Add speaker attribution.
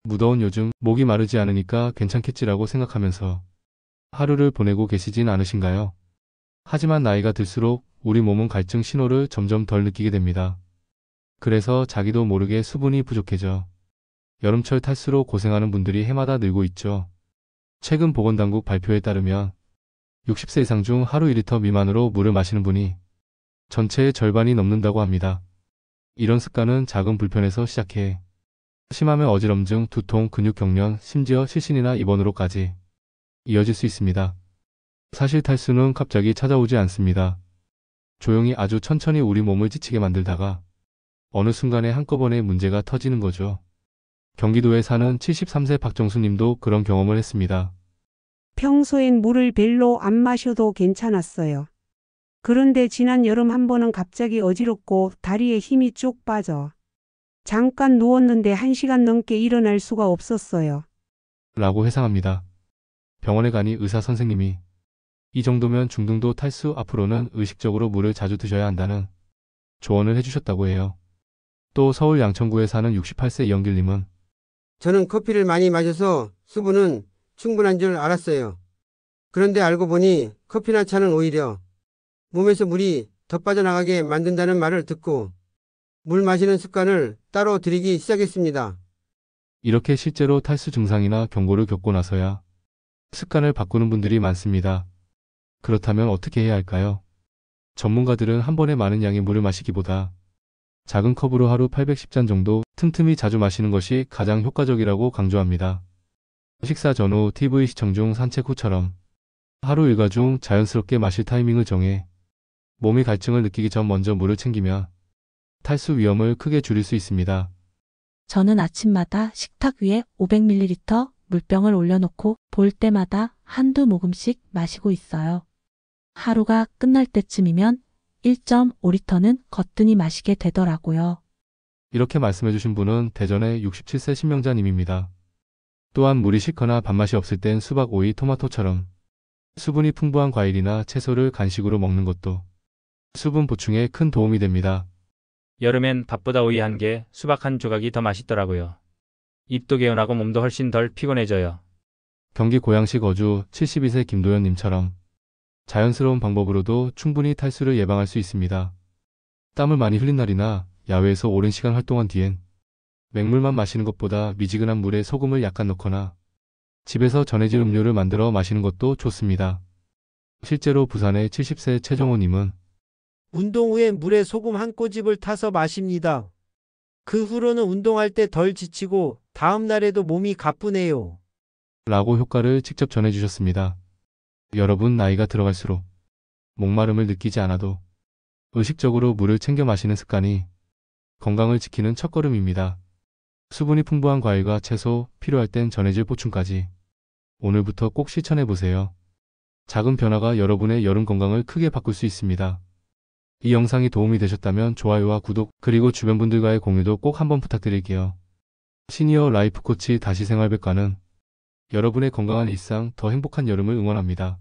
Speaker 1: 무더운 요즘 목이 마르지 않으니까 괜찮겠지라고 생각하면서 하루를 보내고 계시진 않으신가요? 하지만 나이가 들수록 우리 몸은 갈증 신호를 점점 덜 느끼게 됩니다. 그래서 자기도 모르게 수분이 부족해져 여름철 탈수로 고생하는 분들이 해마다 늘고 있죠. 최근 보건당국 발표에 따르면 60세 이상 중 하루 1리터 미만으로 물을 마시는 분이 전체의 절반이 넘는다고 합니다. 이런 습관은 작은 불편에서 시작해 심하면 어지럼증, 두통, 근육 경련, 심지어 실신이나 입원으로까지 이어질 수 있습니다. 사실 탈수는 갑자기 찾아오지 않습니다. 조용히 아주 천천히 우리 몸을 지치게 만들다가 어느 순간에 한꺼번에 문제가 터지는 거죠. 경기도에 사는 73세 박정수 님도 그런 경험을 했습니다.
Speaker 2: 평소엔 물을 별로 안 마셔도 괜찮았어요. 그런데 지난 여름 한 번은 갑자기 어지럽고 다리에 힘이 쭉 빠져. 잠깐 누웠는데 1시간 넘게 일어날 수가 없었어요.
Speaker 1: 라고 회상합니다. 병원에 가니 의사 선생님이 이 정도면 중등도 탈수, 앞으로는 의식적으로 물을 자주 드셔야 한다는 조언을 해주셨다고 해요. 또 서울 양천구에 사는 68세 이영길님은
Speaker 3: 저는 커피를 많이 마셔서 수분은 충분한 줄 알았어요. 그런데 알고 보니 커피나 차는 오히려 몸에서 물이 더 빠져나가게 만든다는 말을 듣고 물 마시는 습관을 따로 들이기 시작했습니다.
Speaker 1: 이렇게 실제로 탈수 증상이나 경고를 겪고 나서야 습관을 바꾸는 분들이 많습니다. 그렇다면 어떻게 해야 할까요? 전문가들은 한 번에 많은 양의 물을 마시기보다 작은 컵으로 하루 810잔 정도 틈틈이 자주 마시는 것이 가장 효과적이라고 강조합니다. 식사 전후, TV 시청 중, 산책 후처럼 하루 일과 중 자연스럽게 마실 타이밍을 정해 몸이 갈증을 느끼기 전 먼저 물을 챙기면 탈수 위험을 크게 줄일 수 있습니다.
Speaker 4: 저는 아침마다 식탁 위에 500ml 물병을 올려놓고 볼 때마다 한두 모금씩 마시고 있어요. 하루가 끝날 때쯤이면 1.5리터는 거뜬히 마시게 되더라고요.
Speaker 1: 이렇게 말씀해주신 분은 대전의 67세 신명자님입니다. 또한 물이 싫거나 밥맛이 없을 땐 수박, 오이, 토마토처럼 수분이 풍부한 과일이나 채소를 간식으로 먹는 것도 수분 보충에 큰 도움이 됩니다.
Speaker 5: 여름엔 밥보다 오이 한 개, 수박 한 조각이 더 맛있더라고요. 입도 개운하고 몸도 훨씬 덜 피곤해져요.
Speaker 1: 경기 고양시 거주 72세 김도연님처럼 자연스러운 방법으로도 충분히 탈수를 예방할 수 있습니다. 땀을 많이 흘린 날이나 야외에서 오랜 시간 활동한 뒤엔 맹물만 마시는 것보다 미지근한 물에 소금을 약간 넣거나 집에서 전해질 음료를 만들어 마시는 것도 좋습니다. 실제로 부산의 70세 최정호님은
Speaker 6: 운동 후에 물에 소금 한 꼬집을 타서 마십니다. 그 후로는 운동할 때 덜 지치고 다음 날에도 몸이 가뿐해요.
Speaker 1: 라고 효과를 직접 전해주셨습니다. 여러분, 나이가 들어갈수록 목마름을 느끼지 않아도 의식적으로 물을 챙겨 마시는 습관이 건강을 지키는 첫걸음입니다. 수분이 풍부한 과일과 채소, 필요할 땐 전해질 보충까지 오늘부터 꼭 실천해보세요. 작은 변화가 여러분의 여름 건강을 크게 바꿀 수 있습니다. 이 영상이 도움이 되셨다면 좋아요와 구독, 그리고 주변 분들과의 공유도 꼭 한번 부탁드릴게요. 시니어 라이프 코치 다시 생활백과는 여러분의 건강한 일상, 더 행복한 여름을 응원합니다.